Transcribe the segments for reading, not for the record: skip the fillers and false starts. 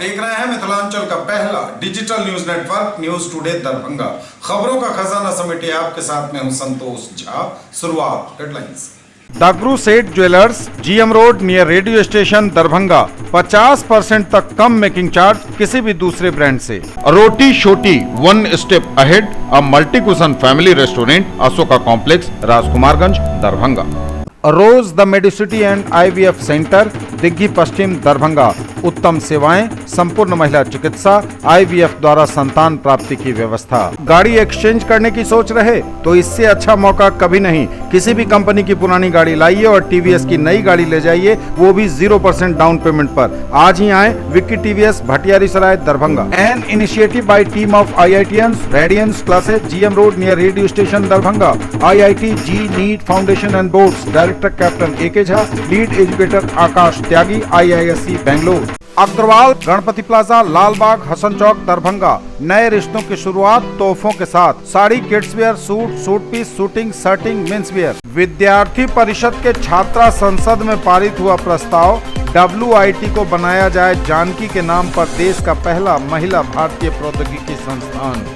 देख रहे हैं मिथिलांचल का पहला digital news network news today Darbhanga. खबरों का खजाना समेटे आपके साथ में हूं संतोष झा। शुरुआत हेडलाइंस। दागरू सेठ jewellers, GM road near radio station Darbhanga. 50% तक कम मेकिंग चार्ज किसी भी दूसरे ब्रांड से। Roti Shoti one step ahead, a multi cuisine family restaurant, Ashoka complex, Rajkumarganj, Darbhanga. Rose the Medicity and IVF centre, Digghi Paschim, Darbhanga. उत्तम सेवाएं, संपूर्ण महिला चिकित्सा, आईवीएफ द्वारा संतान प्राप्ति की व्यवस्था। गाड़ी एक्सचेंज करने की सोच रहे तो इससे अच्छा मौका कभी नहीं। किसी भी कंपनी की पुरानी गाड़ी लाइए और टीवीएस की नई गाड़ी ले जाइए, वो भी 0% डाउन पेमेंट पर। आज ही आए Vicky TVS, Bhatiyari Sarai, Darbhanga. An initiative by team of IITians, Radiance classes, GM road near radio station Darbhanga. IIT JEE NEET foundation and boards, director captain AK Jha, lead educator Aakash Tyagi, IISc Bangalore. Agrawal Ganpati plaza, Lalbagh, Hasan Chowk, Darbhanga. नए रिश्तों की शुरुआत तोहफों के साथ। Sari, kids wear, suit, suit piece, shooting, shirting, men's wear. विद्यार्थी परिषद के छात्रा संसद में पारित हुआ प्रस्ताव, WIT को बनाया जाए जानकी के नाम पर देश का पहला महिला भारतीय प्रौद्योगिकी संस्थान।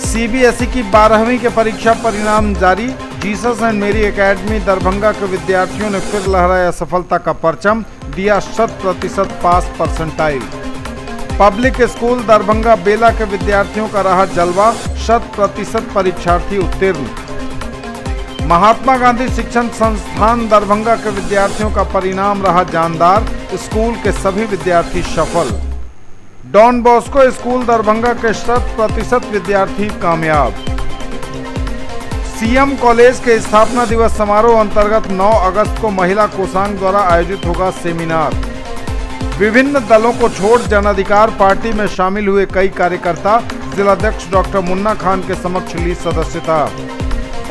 CBSE की 12वीं के परीक्षा परिणाम जारी। जीसस एंड मेरी एकेडमी दरभंगा के विद्यार्थियों ने फिर लहराया सफलता का परचम, दिया 100% पास परसेंटाइल। पब्लिक स्कूल दरभंगा बेला के विद्यार्थियों का रहा जलवा, 100% परीक्षार्थी उत्तीर्ण। महात्मा गांधी शिक्षण संस्थान दरभंगा के विद्यार्थियों का परिणाम रहा जानदार, स्कूल के सभी विद्यार्थी सफल। डॉन बॉस्को स्कूल दरभंगा के 100% विद्यार्थी कामयाब। CM कॉलेज के स्थापना दिवस समारोह अंतर्गत 9 अगस्त को महिला कोषांग द्वारा आयोजित होगा सेमिनार। विभिन्न दलों को छोड़ जन अधिकार पार्टी में शामिल हुए कई कार्यकर्ता, जिलाध्यक्ष डॉक्टर मुन्ना खान के समक्ष ली सदस्यता।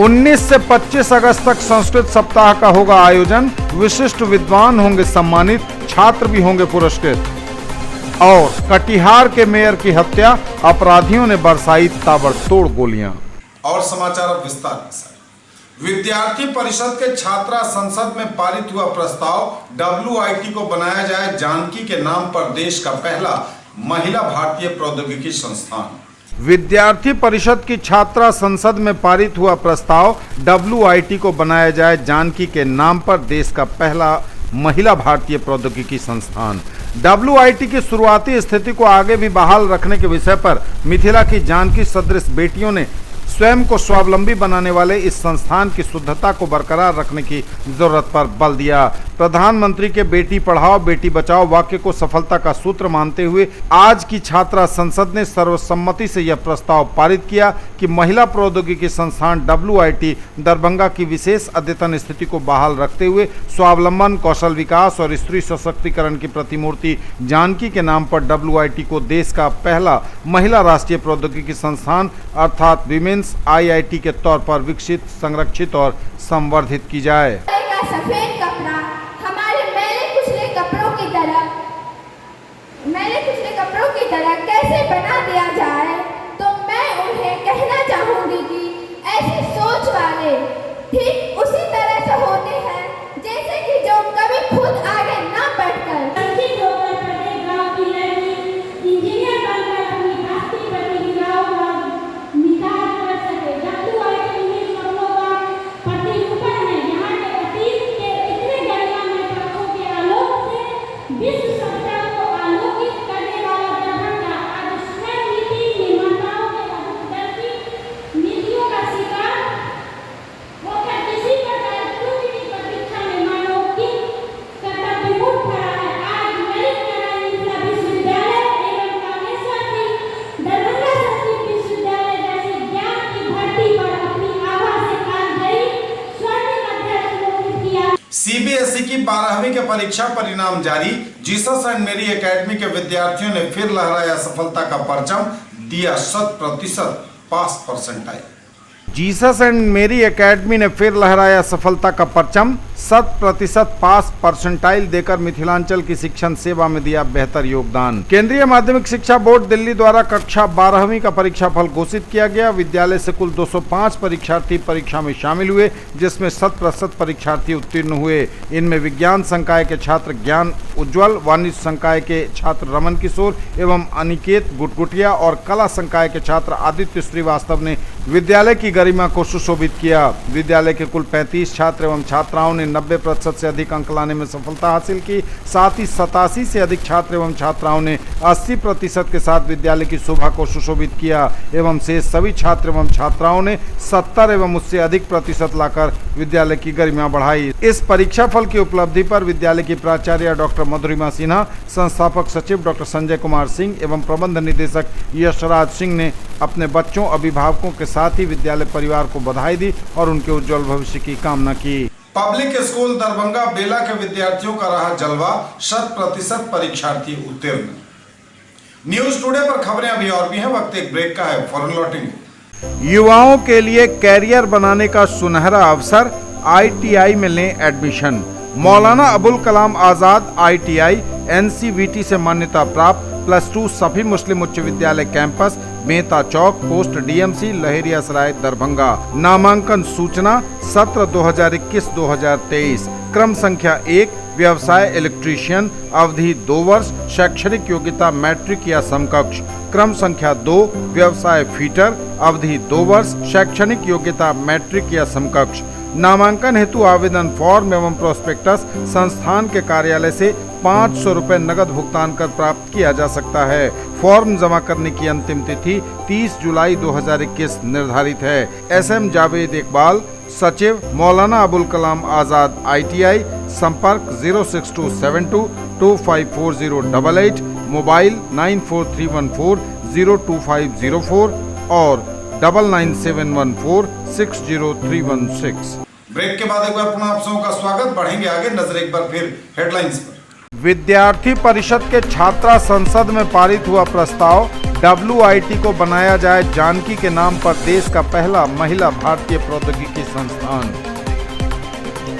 19 से 25 अगस्त तक संस्कृत सप्ताह का होगा आयोजन, विशिष्ट विद्वान होंगे सम्मानित, छात्र भी होंगे पुरस्कृत। और कटिहार के मेयर की हत्या, अपराधियों ने बरसाई ताबड़तोड़ गोलियां। और समाचार अब विस्तार से। विद्यार्थी परिषद के छात्रा संसद में पारित हुआ प्रस्ताव, WIT को बनाया जाए जानकी के नाम पर देश का पहला महिला भारतीय प्रौद्योगिकी संस्थान। विद्यार्थी परिषद की छात्रा संसद में पारित हुआ प्रस्ताव, WIT को बनाया जाए जानकी के नाम पर देश का पहला महिला भारतीय प्रौद्योगिकी संस्थान। WIT की शुरुआती स्थिति को आगे भी बहाल रखने के विषय पर मिथिला की जानकी सदृश बेटियों ने स्वयं को स्वावलंबी बनाने वाले इस संस्थान की शुद्धता को बरकरार रखने की जरूरत पर बल दिया। प्रधानमंत्री के बेटी पढ़ाओ बेटी बचाओ वाक्य को सफलता का सूत्र मानते हुए आज की छात्रा संसद ने सर्वसम्मति से यह प्रस्ताव पारित किया कि महिला प्रौद्योगिकी संस्थान WIT दरभंगा की विशेष अद्यतन स्थिति को बहाल रखते हुए स्वावलंबन, कौशल विकास और स्त्री सशक्तिकरण की प्रतिमूर्ति जानकी के नाम पर WIT को देश का पहला महिला राष्ट्रीय प्रौद्योगिकी संस्थान अर्थात विमेंस IIT के तौर पर विकसित, संरक्षित और संवर्धित की जाए। सफेद कपड़ा हमारे मैले कुचले कपड़ों की तरह कैसे बना दिया जाए, तो मैं उन्हें कहना चाहूंगी कि ऐसी सोच वाले ठीक उसी तरह से होते हैं जैसे कि जो कभी खुद आगे ना बढ़कर CBSE की 12वीं के परीक्षा परिणाम जारी। जीसस एंड मेरी एकेडमी के विद्यार्थियों ने फिर लहराया सफलता का परचम, दिया 100% पास परसेंटाइल। जीसस एंड मेरी एकेडमी ने फिर लहराया सफलता का परचम, 100% पास परसेंटाइल देकर मिथिलांचल की शिक्षण सेवा में दिया बेहतर योगदान। केंद्रीय माध्यमिक शिक्षा बोर्ड दिल्ली द्वारा कक्षा 12वीं का परीक्षाफल घोषित किया गया। विद्यालय से कुल 205 परीक्षार्थी परीक्षा में शामिल हुए, जिसमें 100% परीक्षार्थी उत्तीर्ण हुए। इनमें विज्ञान संकाय के छात्र ज्ञान उज्ज्वल, वाणिज्य संकाय के छात्र रमन किशोर एवं अनिकेत गुटगुटिया और कला संकाय के छात्र आदित्य श्रीवास्तव ने विद्यालय की गरिमा को सुशोभित किया। विद्यालय के कुल 35 छात्र एवं छात्राओं ने 90% से अधिक अंक लाने में सफलता हासिल की। साथ ही 87 से अधिक छात्र एवं छात्राओं ने 80% के साथ विद्यालय की शोभा को सुशोभित किया एवं शेष सभी छात्र एवं छात्राओं ने 70 एवं उससे अधिक प्रतिशत लाकर विद्यालय की गरिमा बढ़ाई। इस परीक्षाफल की उपलब्धि पर विद्यालय की प्राचार्य डॉक्टर मधुरिमा सिन्हा, संस्थापक सचिव डॉक्टर संजय कुमार सिंह एवं प्रबंध निदेशक यशराज सिंह ने अपने बच्चों, अभिभावकों के साथ ही विद्यालय परिवार को बधाई दी और उनके उज्जवल भविष्य की कामना की। पब्लिक स्कूल दरभंगा बेला के विद्यार्थियों का रहा जलवा, 100% परीक्षार्थी उत्तीर्ण। न्यूज टुडे पर खबरें अभी और भी हैं, वक्त एक ब्रेक का है, फौरन लौटेंगे। युवाओं के लिए कैरियर बनाने का सुनहरा अवसर, ITI में लें admission. Maulana Abul Kalam Azad ITI NCVT से मान्यता प्राप्त, +2 सभी मुस्लिम उच्च विद्यालय कैंपस, मेहता चौक, पोस्ट DMC, लहेरियासराय, दरभंगा। नामांकन सूचना सत्र 2021-2023। क्रम संख्या 1, व्यवसाय इलेक्ट्रीशियन, अवधि 2 वर्ष, शैक्षणिक योग्यता मैट्रिक या समकक्ष। क्रम संख्या 2, व्यवसाय फीटर, अवधि 2 वर्ष, शैक्षणिक योग्यता मैट्रिक या समकक्ष। नामांकन हेतु आवेदन फॉर्म एवं प्रोस्पेक्टस संस्थान के कार्यालय से 500 रुपए नगद भुगतान कर प्राप्त किया जा सकता है। फॉर्म जमा करने की अंतिम तिथि 30 जुलाई 2021 निर्धारित है। SM जावेद इकबाल, सचिव, मौलाना अबुल कलाम आजाद ITI, संपर्क 06272254088, मोबाइल 9431402504 और 9971460316। ब्रेक के बाद एक बार पुनः आप सबों का स्वागत। बढ़ेंगे आगे, नजर एक बार फिर हेडलाइंस पर। विद्यार्थी परिषद के छात्रा संसद में पारित हुआ प्रस्ताव, WIT को बनाया जाए जानकी के नाम पर देश का पहला महिला भारतीय प्रौद्योगिकी संस्थान।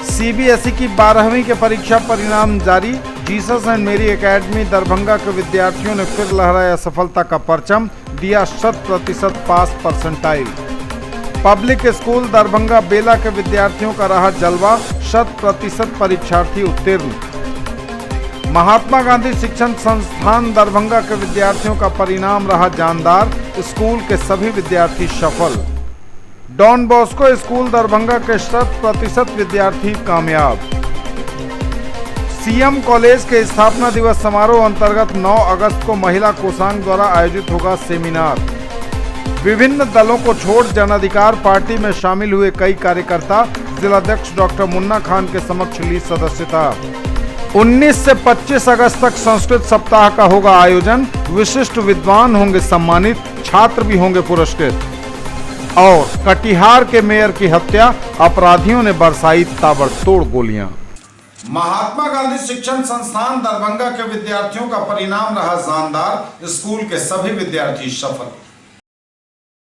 CBSE की 12वीं के परीक्षा परिणाम जारी। जीसस एंड मेरी एकेडमी दरभंगा के विद्यार्थियों ने फिर लहराया सफलता का परचम, दिया 100% पास परसेंटाइल। पब्लिक स्कूल दरभंगा बेला के विद्यार्थियों का रहा जलवा, 100% परीक्षार्थी उत्तीर्ण। महात्मा गांधी शिक्षण संस्थान दरभंगा के विद्यार्थियों का परिणाम रहा जानदार, स्कूल के सभी विद्यार्थी सफल। डॉन बॉस्को स्कूल दरभंगा के 100% विद्यार्थी कामयाब। CM कॉलेज के स्थापना दिवस समारोह अंतर्गत 9 अगस्त को महिला कोषांग द्वारा आयोजित होगा सेमिनार। विभिन्न दलों को छोड़ जन अधिकार पार्टी में शामिल हुए कई कार्यकर्ता, जिलाध्यक्ष डॉक्टर मुन्ना खान के समक्ष ली सदस्यता। 19 से 25 अगस्त तक संस्कृत सप्ताह का होगा आयोजन, विशिष्ट विद्वान होंगे सम्मानित, छात्र भी होंगे पुरस्कृत। और कटिहार के मेयर की हत्या, अपराधियों ने बरसाई ताबड़तोड़ गोलियां। महात्मा गांधी शिक्षण संस्थान दरभंगा के विद्यार्थियों का परिणाम रहा शानदार, स्कूल के सभी विद्यार्थी सफल।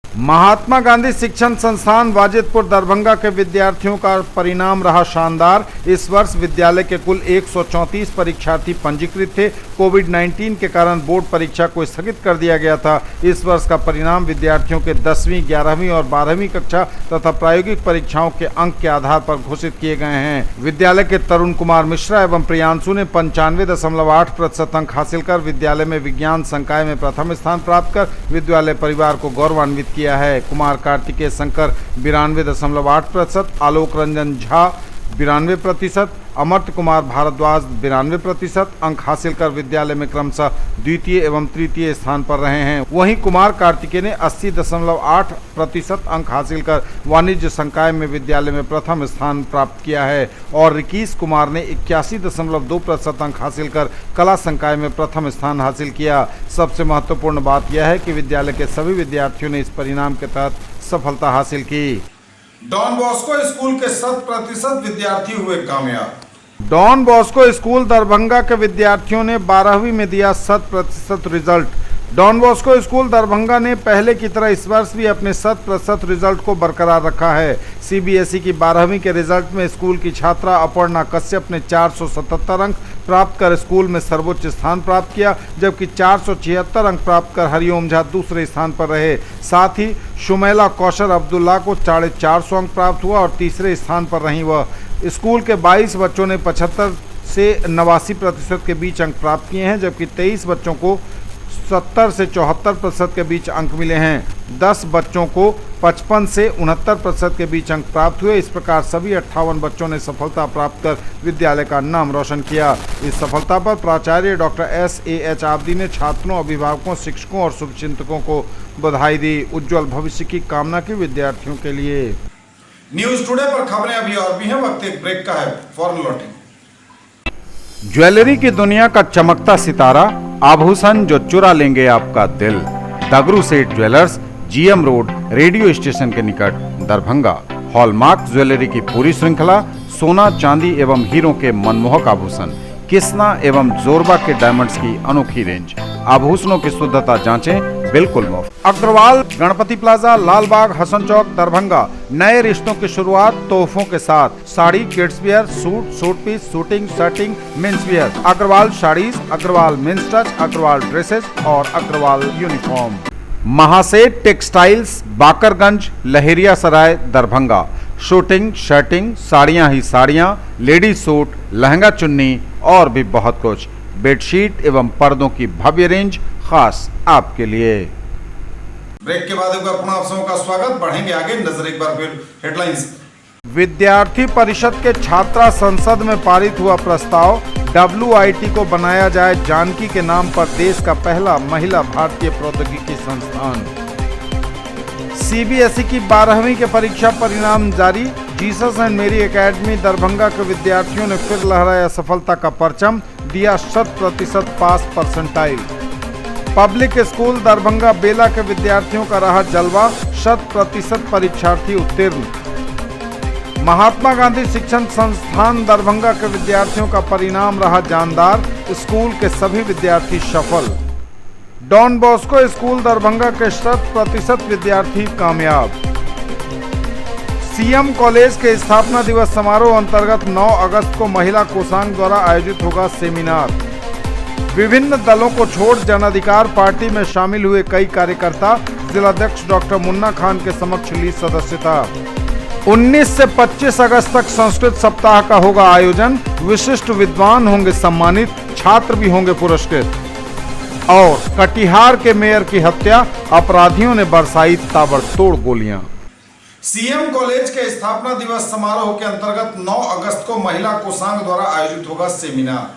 महात्मा गांधी शिक्षण संस्थान वाजिदपुर दरभंगा के विद्यार्थियों का परिणाम रहा शानदार। इस वर्ष विद्यालय के कुल 134 परीक्षार्थी पंजीकृत थे। कोविड-19 के कारण बोर्ड परीक्षा को स्थगित कर दिया गया था। इस वर्ष का परिणाम विद्यार्थियों के 10वीं, 11वीं और 12वीं कक्षा तथा प्रायोगिक परीक्षाओं के अंक के आधार पर घोषित किए गए हैं। विद्यालय के तरुण कुमार मिश्रा एवं प्रियांशु ने 95.8% अंक हासिल कर विद्यालय में विज्ञान संकाय में प्रथम स्थान प्राप्त कर विद्यालय परिवार को गौरवान्वित किया है। कुमार कार्तिकेय शंकर 92.8%, आलोक रंजन झा 92%, अमर्त्य कुमार भारद्वाज 92% अंक हासिल कर विद्यालय में क्रमशः द्वितीय एवं तृतीय स्थान पर रहे हैं। वहीं कुमार कार्तिकेय ने 80.8% अंक हासिल कर वाणिज्य संकाय में विद्यालय में प्रथम स्थान प्राप्त किया है और रिकीश कुमार ने 81.2% अंक हासिल कर कला संकाय में प्रथम स्थान हासिल किया। सबसे महत्वपूर्ण बात यह है कि विद्यालय के सभी विद्यार्थियों ने इस परिणाम के तहत सफलता हासिल की। डॉन बॉस्को स्कूल के 100% विद्यार्थी हुए कामयाब। डॉन बॉस्को स्कूल दरभंगा के विद्यार्थियों ने 12वीं में दिया 100% result. Don Bosco school Darbhanga ने पहले की तरह इस वर्ष भी अपने 100% रिजल्ट को बरकरार रखा है। सीबीएसई की 12वीं के रिजल्ट में स्कूल की छात्रा अपर्णा कश्यप ने 477 अंक प्राप्त कर स्कूल में सर्वोच्च स्थान प्राप्त किया, जबकि 476 अंक प्राप्त कर हरिओम झा दूसरे स्थान पर रहे। साथ ही शुमैला कौशर अब्दुल्ला को 450 अंक प्राप्त हुआ और तीसरे स्थान पर रही। वह स्कूल के 22 बच्चों ने 75 से 89% के बीच अंक प्राप्त किए हैं, जबकि 23 बच्चों को 70 से 74% के बीच अंक मिले हैं। 10 बच्चों को 55 से 69% के बीच अंक प्राप्त हुए। इस प्रकार सभी 58 बच्चों ने सफलता प्राप्त कर विद्यालय का नाम रोशन किया। इस सफलता पर प्राचार्य डॉक्टर SAH आब्दी ने छात्रों, अभिभावकों, शिक्षकों और शुभचिंतकों को बधाई दी। उज्जवल भविष्य की कामना की विद्यार्थियों के लिए। न्यूज टुडे पर खबरें अभी और भी हैं, वक्त एक ब्रेक का है, फौरन लौटेंगे। ज्वेलरी की दुनिया का चमकता सितारा, आभूषण जो चुरा लेंगे आपका दिल। दगरू सेठ jewellers, GM road, radio station के निकट, दरभंगा। हॉलमार्क ज्वेलरी की पूरी श्रृंखला, सोना, चांदी एवं हीरों के मनमोहक आभूषण, किस्ना एवं जोरबा के डायमंड्स की अनोखी रेंज। आभूषणों की शुद्धता जांचें बिल्कुल मुफ्त। अग्रवाल गणपति प्लाजा, लालबाग, हसन चौक, दरभंगा। नए रिश्तों की शुरुआत तोहफों के साथ। Sari, kids wear, suit, suit piece, shooting, shirting, men's wear. Agarwal sarees, Agarwal men's touch, Agarwal dresses और Agarwal uniform. Mahaseth textiles, Bakarganj, Laheria Sarai, Darbhanga. Shooting, shirting, साड़ियां ही साड़ियां, लेडीज सूट, लहंगा चुन्नी और भी बहुत कुछ। बेडशीट एवं पर्दों की भव्य रेंज खास आपके लिए। ब्रेक के बाद एक बार पुनः आप सबों का स्वागत। बढ़ेंगे आगे, नजर एक बार फिर हेडलाइंस। विद्यार्थी परिषद के छात्रा संसद में पारित हुआ प्रस्ताव, WIT को बनाया जाए जानकी के नाम पर देश का पहला महिला भारतीय प्रौद्योगिकी संस्थान। सीबीएसई की 12वीं के परीक्षा परिणाम जारी। जीसस एंड मेरी एकेडमी दरभंगा के विद्यार्थियों ने फिर लहराया सफलता का परचम, दिया 100% पास परसेंटाइल। पब्लिक स्कूल दरभंगा बेला के विद्यार्थियों का रहा जलवा, 100% परीक्षार्थी उत्तीर्ण। महात्मा गांधी शिक्षण संस्थान दरभंगा के विद्यार्थियों का परिणाम रहा जानदार, स्कूल के सभी विद्यार्थी सफल। डॉन बॉस्को स्कूल दरभंगा के 100% विद्यार्थी कामयाब। CM कॉलेज के स्थापना दिवस समारोह अंतर्गत 9 अगस्त को महिला कोषांग द्वारा आयोजित होगा सेमिनार। विभिन्न दलों को छोड़ जन अधिकार पार्टी में शामिल हुए कई कार्यकर्ता, जिलाध्यक्ष डॉक्टर मुन्ना खान के समक्ष ली सदस्यता। 19 से 25 अगस्त तक संस्कृत सप्ताह का होगा आयोजन, विशिष्ट विद्वान होंगे सम्मानित, छात्र भी होंगे पुरस्कृत। और कटिहार के मेयर की हत्या, अपराधियों ने बरसाई ताबड़तोड़ गोलियां। CM कॉलेज के स्थापना दिवस समारोह के अंतर्गत 9 अगस्त को महिला कोषांग द्वारा आयोजित होगा सेमिनार।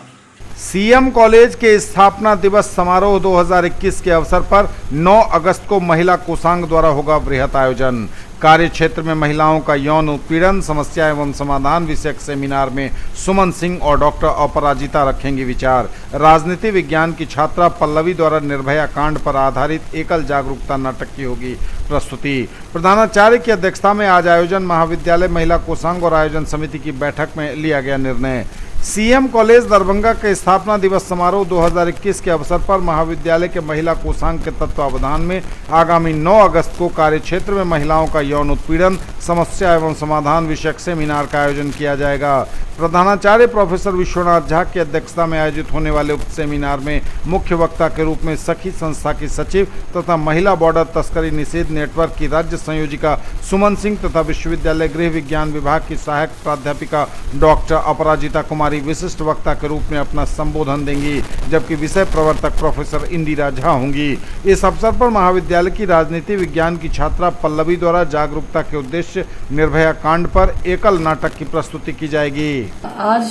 CM कॉलेज के स्थापना दिवस समारोह 2021 के अवसर पर 9 अगस्त को महिला कोषांग द्वारा होगा वृहत आयोजन। कार्य क्षेत्र में महिलाओं का यौन उत्पीड़न, समस्या एवं समाधान विषयक सेमिनार में सुमन सिंह और डॉक्टर अपराजिता रखेंगी विचार। राजनीति विज्ञान की छात्रा पल्लवी द्वारा निर्भया कांड पर आधारित एकल जागरूकता नाटक की होगी प्रस्तुति। प्रधानाचार्य की अध्यक्षता में आज आयोजन महाविद्यालय महिला कोषांग और आयोजन समिति की बैठक में लिया गया निर्णय। CM कॉलेज दरभंगा के स्थापना दिवस समारोह 2021 के अवसर पर महाविद्यालय के महिला कोषांग के तत्वावधान में आगामी 9 अगस्त को कार्यक्षेत्र में महिलाओं का यौन उत्पीड़न, समस्या एवं समाधान विषयक सेमिनार का आयोजन किया जाएगा। प्रधानाचार्य प्रोफेसर विश्वनाथ झा की अध्यक्षता में आयोजित होने वाले उक्त सेमिनार में मुख्य वक्ता के रूप में सखी संस्था की सचिव तथा महिला बॉर्डर तस्करी निषेध नेटवर्क की राज्य संयोजिका सुमन सिंह तथा विश्वविद्यालय गृह विज्ञान विभाग की सहायक प्राध्यापिका डॉक्टर अपराजिता कुमारी विशिष्ट वक्ता के रूप में अपना संबोधन देंगी, जबकि विषय प्रवर्तक प्रोफेसर इंदिरा झा होंगी। इस अवसर पर महाविद्यालय की राजनीति विज्ञान की छात्रा पल्लवी द्वारा जागरूकता के उद्देश्य निर्भया कांड पर एकल नाटक की प्रस्तुति की जाएगी। आज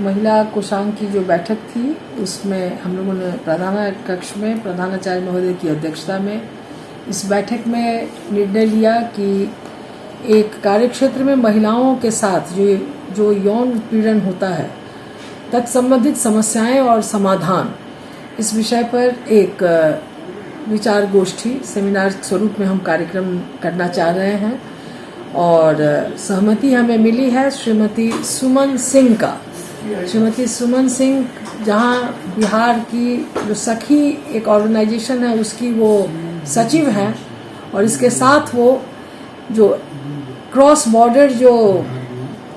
महिला कोषांग की जो बैठक थी उसमें हम लोगों ने प्रधान कक्ष में प्रधानाचार्य महोदय की अध्यक्षता में इस बैठक में निर्णय लिया कि एक कार्यक्षेत्र में महिलाओं के साथ जो यौन उत्पीड़न होता है तत्संबंधित समस्याएं और समाधान, इस विषय पर एक विचार गोष्ठी सेमिनार स्वरूप में हम कार्यक्रम करना चाह रहे हैं और सहमति हमें मिली है श्रीमती सुमन सिंह का श्रीमती सुमन सिंह जहां बिहार की जो सखी एक ऑर्गेनाइजेशन है उसकी वो सचिव हैं, और इसके साथ वो जो क्रॉस बॉर्डर जो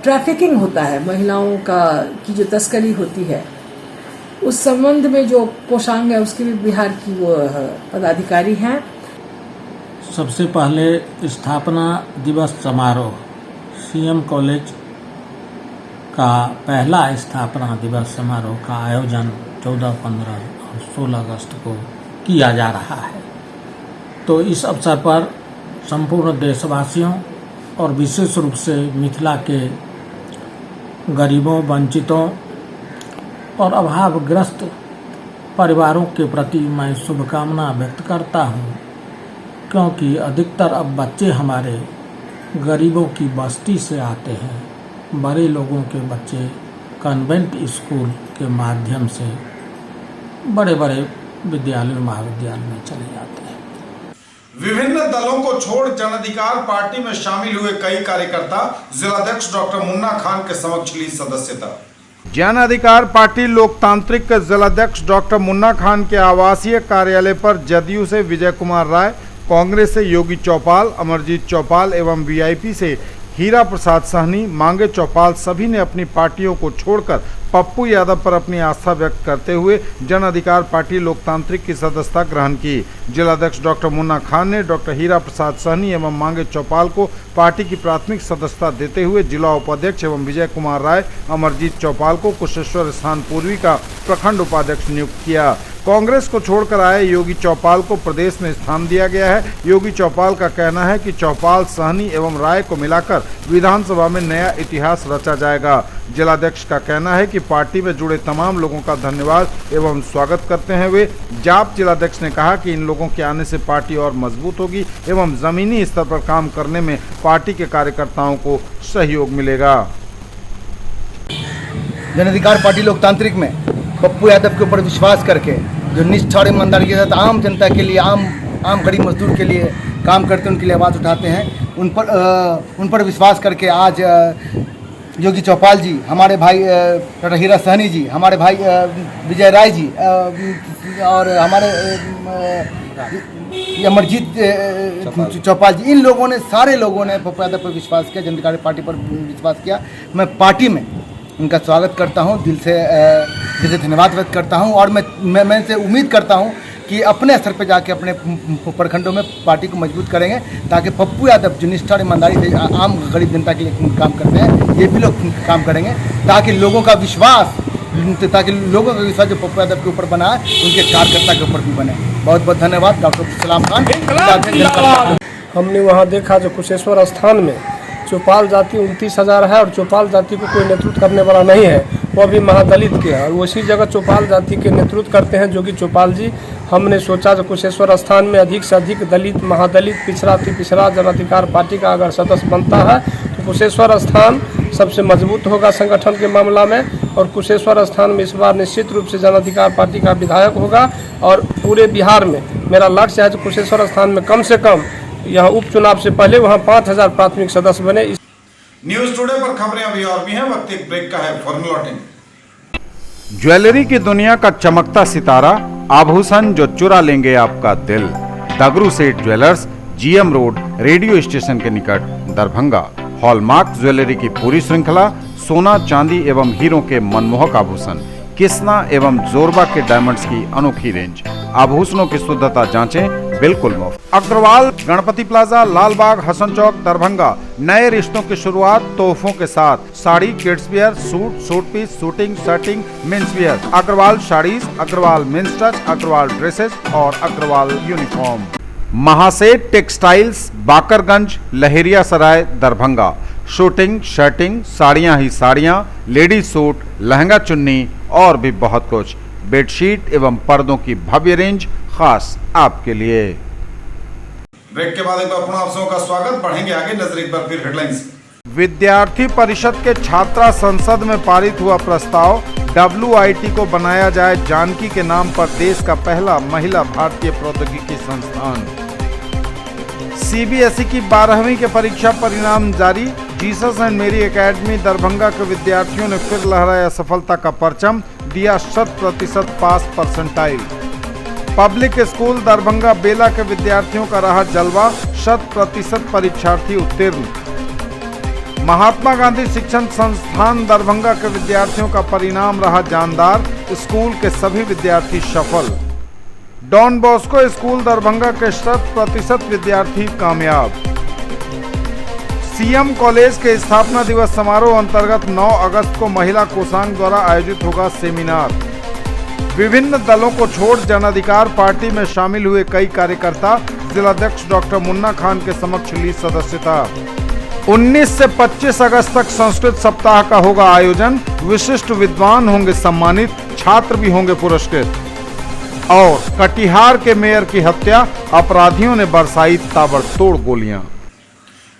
ट्रैफिकिंग होता है महिलाओं का की जो तस्करी होती है उस संबंध में जो कोषांग है उसके भी बिहार की वो पदाधिकारी हैं। सबसे पहले स्थापना दिवस समारोह सीएम कॉलेज का पहला स्थापना दिवस समारोह का आयोजन 14, 15 और 16 अगस्त को किया जा रहा है। तो इस अवसर पर संपूर्ण देशवासियों और विशेष रूप से मिथिला के गरीबों, वंचितों और अभावग्रस्त परिवारों के प्रति मैं शुभकामना व्यक्त करता हूँ, क्योंकि अधिकतर अब बच्चे हमारे गरीबों की बस्ती से आते हैं। बड़े लोगों के बच्चे कन्वेंट स्कूल के माध्यम से बड़े बड़े विद्यालय महाविद्यालय में चले जाते हैं। विभिन्न दलों को छोड़ जन अधिकार पार्टी में शामिल हुए कई कार्यकर्ता जिलाध्यक्ष डॉक्टर मुन्ना खान के समक्ष ली सदस्यता। जन अधिकार पार्टी लोकतांत्रिक के जिलाध्यक्ष डॉक्टर मुन्ना खान के आवासीय कार्यालय पर जदयू से विजय कुमार राय, कांग्रेस से योगी चौपाल, अमरजीत चौपाल एवं वीआईपी से हीरा प्रसाद सहनी, मांगे चौपाल सभी ने अपनी पार्टियों को छोड़कर पप्पू यादव पर अपनी आस्था व्यक्त करते हुए जन अधिकार पार्टी लोकतांत्रिक की सदस्यता ग्रहण की। जिलाध्यक्ष डॉक्टर मुन्ना खान ने डॉक्टर हीरा प्रसाद सहनी एवं मांगे चौपाल को पार्टी की प्राथमिक सदस्यता देते हुए जिला उपाध्यक्ष एवं विजय कुमार राय, अमरजीत चौपाल को कुशेश्वर स्थान पूर्वी का प्रखंड उपाध्यक्ष नियुक्त किया। कांग्रेस को छोड़कर आए योगी चौपाल को प्रदेश में स्थान दिया गया है। योगी चौपाल का कहना है कि चौपाल, सहनी एवं राय को मिलाकर विधानसभा में नया इतिहास रचा जाएगा। जिलाध्यक्ष का कहना है कि पार्टी में जुड़े तमाम लोगों का धन्यवाद एवं स्वागत करते हैं वे। जाप जिलाध्यक्ष ने कहा कि इन लोगों के आने से पार्टी और मजबूत होगी एवं जमीनी स्तर पर काम करने में पार्टी के कार्यकर्ताओं को सहयोग मिलेगा। जन अधिकार पार्टी लोकतांत्रिक में पप्पू यादव के ऊपर विश्वास करके जो निष्ठा और ईमानदारी के साथ आम जनता के लिए, आम गरीब मजदूर के लिए काम करते हैं, उनके लिए आवाज़ उठाते हैं, उन पर विश्वास करके आज योगी चौपाल जी, हमारे भाई डॉक्टर हीरा सहनी जी, हमारे भाई विजय राय जी और हमारे अमरजीत चौपाल जी, इन लोगों ने, सारे लोगों ने पप्पू यादव पर विश्वास किया, जन अधिकार पार्टी पर विश्वास किया। मैं पार्टी में उनका स्वागत करता हूं, दिल से धन्यवाद व्यक्त करता हूं और मैं से उम्मीद करता हूं कि अपने स्तर पर जाके अपने प्रखंडों में पार्टी को मजबूत करेंगे, ताकि पप्पू यादव जो निष्ठा और ईमानदारी से आम गरीब जनता के लिए काम करते हैं, ये भी लोग काम करेंगे, ताकि लोगों का विश्वास जो पप्पू यादव के ऊपर बना है उनके कार्यकर्ता के ऊपर भी बने। बहुत बहुत धन्यवाद। डॉक्टर सलाम खान। हमने वहाँ देखा जो कुशेश्वर स्थान में चौपाल जाति 29,000 है और चौपाल जाति को कोई नेतृत्व करने वाला नहीं है, वो भी महादलित के है, और उसी जगह चौपाल जाति के नेतृत्व करते हैं योगी चौपाल जी। हमने सोचा जो कुशेश्वर स्थान में अधिक से अधिक दलित, महादलित, पिछड़ा अति पिछड़ा जन अधिकार पार्टी का अगर सदस्य बनता है तो कुशेश्वर स्थान सबसे मजबूत होगा संगठन के मामला में, और कुशेश्वर स्थान में इस बार निश्चित रूप से जन अधिकार पार्टी का विधायक होगा। और पूरे बिहार में मेरा लक्ष्य है कि कुशेश्वर स्थान में कम से कम यहाँ उपचुनाव से पहले वहाँ 5,000 प्राथमिक सदस्य बने। न्यूज टुडे पर खबरें अभी और भी हैं, वक्त एक ब्रेक का है, फौरन लौटेंगे। ज्वेलरी की दुनिया का चमकता सितारा, आभूषण जो चुरा लेंगे आपका दिल। दगरू सेठ jewellers, GM road, radio station के निकट, दरभंगा। हॉलमार्क ज्वेलरी की पूरी श्रृंखला, सोना, चांदी एवं हीरों के मनमोहक आभूषण, किस्ना एवं जोरबा के डायमंड्स की अनोखी रेंज। आभूषणों की शुद्धता जांचें, बिल्कुल मुफ्त। अग्रवाल गणपति प्लाजा, लालबाग, हसन चौक, दरभंगा। नए रिश्तों की शुरुआत तोहफों के साथ। Sari, kids wear, suit, suit piece, shooting, shirting, men's wear. Agarwal sarees, Agarwal men's touch, Agarwal dresses और Agarwal uniform. Mahaseth textiles, Bakarganj, Laheria Sarai, Darbhanga. Shooting, shirting, साड़ियाँ ही साड़ियाँ, लेडीज सूट, लहंगा चुन्नी और भी बहुत कुछ। बेडशीट एवं पर्दों की भव्य रेंज खास आपके लिए। ब्रेक के बाद एक बार पुनः आप सबका स्वागत। बढ़ेंगे आगे, नजर एक बार फिर हेडलाइंस। विद्यार्थी परिषद के छात्रा संसद में पारित हुआ प्रस्ताव, WIT को बनाया जाए जानकी के नाम पर देश का पहला महिला भारतीय प्रौद्योगिकी संस्थान। CBSE की 12वीं के परीक्षा परिणाम जारी, जीसस एंड मेरी एकेडमी दरभंगा के विद्यार्थियों ने फिर लहराया सफलता का परचम, दिया 100% पास परसेंटाइल। पब्लिक स्कूल दरभंगा बेला के विद्यार्थियों का रहा जलवा, 100% परीक्षार्थी उत्तीर्ण। महात्मा गांधी शिक्षण संस्थान दरभंगा के विद्यार्थियों का परिणाम रहा जानदार, स्कूल के सभी विद्यार्थी सफल। डॉन बॉस्को स्कूल दरभंगा के 100% विद्यार्थी कामयाब। सीएम कॉलेज के स्थापना दिवस समारोह अंतर्गत 9 अगस्त को महिला कोषांग द्वारा आयोजित होगा सेमिनार। विभिन्न दलों को छोड़ जन अधिकार पार्टी में शामिल हुए कई कार्यकर्ता, जिलाध्यक्ष डॉक्टर मुन्ना खान के समक्ष ली सदस्यता। 19 से 25 अगस्त तक संस्कृत सप्ताह का होगा आयोजन, विशिष्ट विद्वान होंगे सम्मानित, छात्र भी होंगे पुरस्कृत। और कटिहार के मेयर की हत्या, अपराधियों ने बरसाई ताबड़तोड़ गोलियां।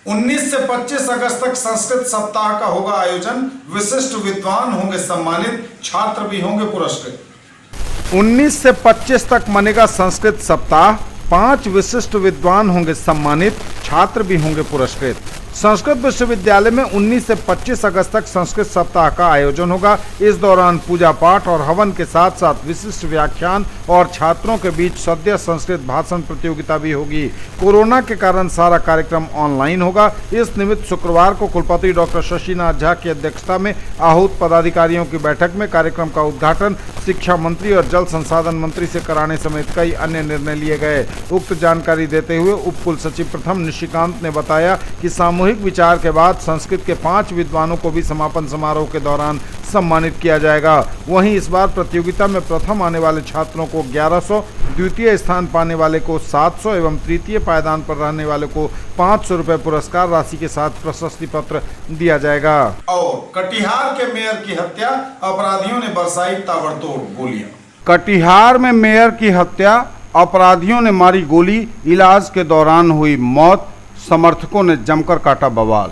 19 से 25 अगस्त तक संस्कृत सप्ताह का होगा आयोजन, विशिष्ट विद्वान होंगे सम्मानित, छात्र भी होंगे पुरस्कृत। 19 से 25 तक मनेगा संस्कृत सप्ताह, 5 विशिष्ट विद्वान होंगे सम्मानित, छात्र भी होंगे पुरस्कृत। संस्कृत विश्वविद्यालय में 19 से 25 अगस्त तक संस्कृत सप्ताह का आयोजन होगा। इस दौरान पूजा पाठ और हवन के साथ साथ विशिष्ट व्याख्यान और छात्रों के बीच सद्य संस्कृत भाषण प्रतियोगिता भी होगी। कोरोना के कारण सारा कार्यक्रम ऑनलाइन होगा। इस निमित्त शुक्रवार को कुलपति डॉक्टर शशिनाथ झा की अध्यक्षता में आहूत पदाधिकारियों की बैठक में कार्यक्रम का उद्घाटन शिक्षा मंत्री और जल संसाधन मंत्री से कराने समेत कई अन्य निर्णय लिए गए। उक्त जानकारी देते हुए उप कुल सचिव प्रथम निशिकांत ने बताया कि सामूहिक विचार के बाद संस्कृत के 5 विद्वानों को भी समापन समारोह के दौरान सम्मानित किया जाएगा। वहीं इस बार प्रतियोगिता में प्रथम आने वाले छात्रों को 1100, द्वितीय स्थान पाने वाले को 700 एवं तृतीय पायदान पर रहने वाले को 500 रुपए पुरस्कार राशि के साथ प्रशस्ति पत्र दिया जाएगा। और कटिहार के मेयर की हत्या, अपराधियों ने बरसाई ताबड़तोड़ गोलियां। कटिहार में मेयर की हत्या, अपराधियों ने मारी गोली, इलाज के दौरान हुई मौत, समर्थकों ने जमकर काटा बवाल।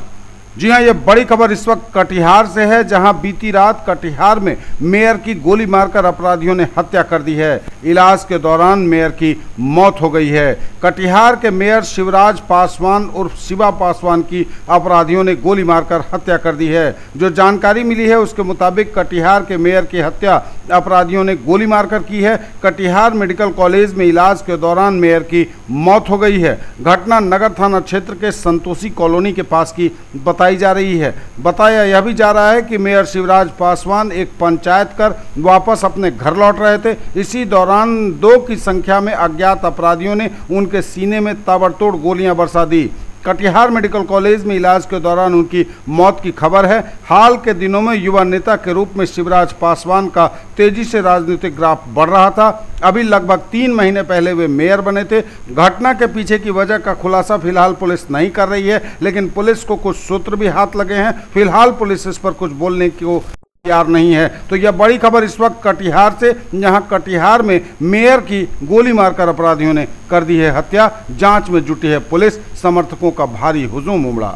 जी हां, ये बड़ी खबर इस वक्त कटिहार से है, जहां बीती रात कटिहार में मेयर की गोली मारकर अपराधियों ने हत्या कर दी है। इलाज के दौरान मेयर की मौत हो गई है। कटिहार के मेयर शिवराज पासवान उर्फ शिवा पासवान की अपराधियों ने गोली मारकर हत्या कर दी है। जो जानकारी मिली है उसके मुताबिक कटिहार के मेयर की हत्या अपराधियों ने गोली मारकर की है। कटिहार मेडिकल कॉलेज में इलाज के दौरान मेयर की मौत हो गई है। घटना नगर थाना क्षेत्र के संतोषी कॉलोनी के पास की बताई जा रही है। बताया यह भी जा रहा है कि मेयर शिवराज पासवान एक पंचायत कर वापस अपने घर लौट रहे थे। इसी दौरान 2 की संख्या में अज्ञात अपराधियों ने उनके सीने में ताबड़तोड़ गोलियां बरसा दी। कटिहार मेडिकल कॉलेज में इलाज के दौरान उनकी मौत की खबर है। हाल के दिनों में युवा नेता के रूप में शिवराज पासवान का तेजी से राजनीतिक ग्राफ बढ़ रहा था। अभी लगभग 3 महीने पहले वे मेयर बने थे। घटना के पीछे की वजह का खुलासा फिलहाल पुलिस नहीं कर रही है, लेकिन पुलिस को कुछ सूत्र भी हाथ लगे हैं। फिलहाल पुलिस इस पर कुछ बोलने को तैयार नहीं है। तो यह बड़ी खबर इस वक्त कटिहार से, जहां कटिहार में मेयर की गोली मारकर अपराधियों ने कर दी है हत्या। जांच में जुटी है पुलिस, समर्थकों का भारी हुजूम उमड़ा।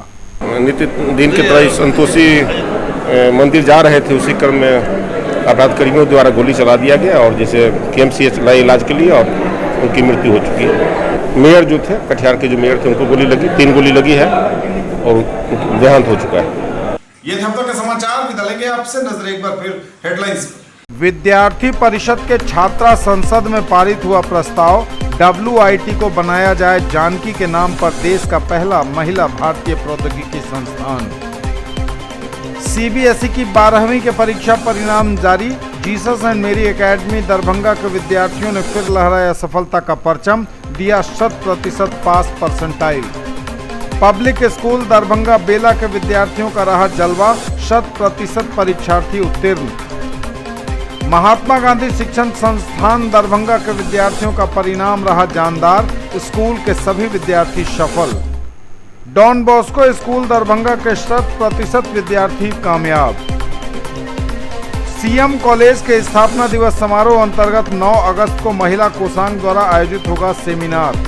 नित्य दिन की तरह संतोषी मंदिर जा रहे थे, उसी क्रम में अपराध कर्मियों द्वारा गोली चला दिया गया और जैसे KMCH लाए इलाज के लिए और उनकी मृत्यु हो चुकी है। मेयर जो थे, कटिहार के जो मेयर थे, उनको गोली लगी, 3 गोली लगी है और देहांत हो चुका है। ये थे अब तक के समाचार। विदा लेंगे आपसे, नजर एक बार फिर हेडलाइंस पर। विद्यार्थी परिषद के छात्रा संसद में पारित हुआ प्रस्ताव, WIT को बनाया जाए जानकी के नाम पर देश का पहला महिला भारतीय प्रौद्योगिकी संस्थान। CBSE की 12वीं के परीक्षा परिणाम जारी, जीसस एंड मेरी एकेडमी दरभंगा के विद्यार्थियों ने फिर लहराया सफलता का परचम, दिया 100% पास परसेंटाइल। पब्लिक स्कूल दरभंगा बेला के विद्यार्थियों का रहा जलवा, 100% परीक्षार्थी उत्तीर्ण। महात्मा गांधी शिक्षण संस्थान दरभंगा के विद्यार्थियों का परिणाम रहा जानदार, स्कूल के सभी विद्यार्थी सफल। डॉन बॉस्को स्कूल दरभंगा के 100% विद्यार्थी कामयाब। सीएम कॉलेज के स्थापना दिवस समारोह अंतर्गत 9 अगस्त को महिला कोषांग द्वारा आयोजित होगा सेमिनार।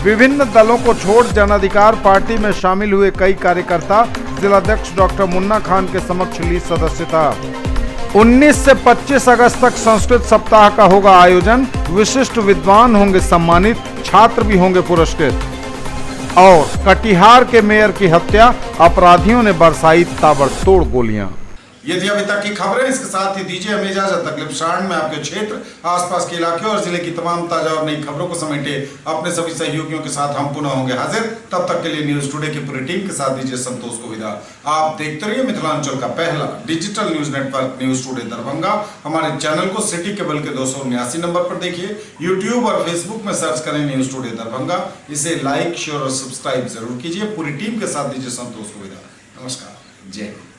विभिन्न दलों को छोड़ जन अधिकार पार्टी में शामिल हुए कई कार्यकर्ता, जिलाध्यक्ष डॉक्टर मुन्ना खान के समक्ष ली सदस्यता। 19 से 25 अगस्त तक संस्कृत सप्ताह का होगा आयोजन, विशिष्ट विद्वान होंगे सम्मानित, छात्र भी होंगे पुरस्कृत। और कटिहार के मेयर की हत्या, अपराधियों ने बरसाई ताबड़तोड़ गोलियां। ये थी अभी तक की खबरें। इसके साथ ही दीजिए हमें इजाजत। अगले प्रसारण में आपके क्षेत्र, आसपास के इलाके और जिले की तमाम ताजा और नई खबरों को समेटे अपने सभी सहयोगियों के साथ हम पुनः होंगे हाजिर। तब तक के लिए न्यूज टुडे की पूरी टीम के साथ दीजिए संतोष को विदा। आप देखते रहिए मिथिलांचल का पहला digital news network news today Darbhanga. हमारे चैनल को सिटी केबल के 279 नंबर पर देखिए। यूट्यूब और फेसबुक में सर्च करें न्यूज टुडे दरभंगा। इसे लाइक, शेयर और सब्सक्राइब जरूर कीजिए। पूरी टीम के साथ दीजिए संतोष को विदा। नमस्कार, जय हिंद।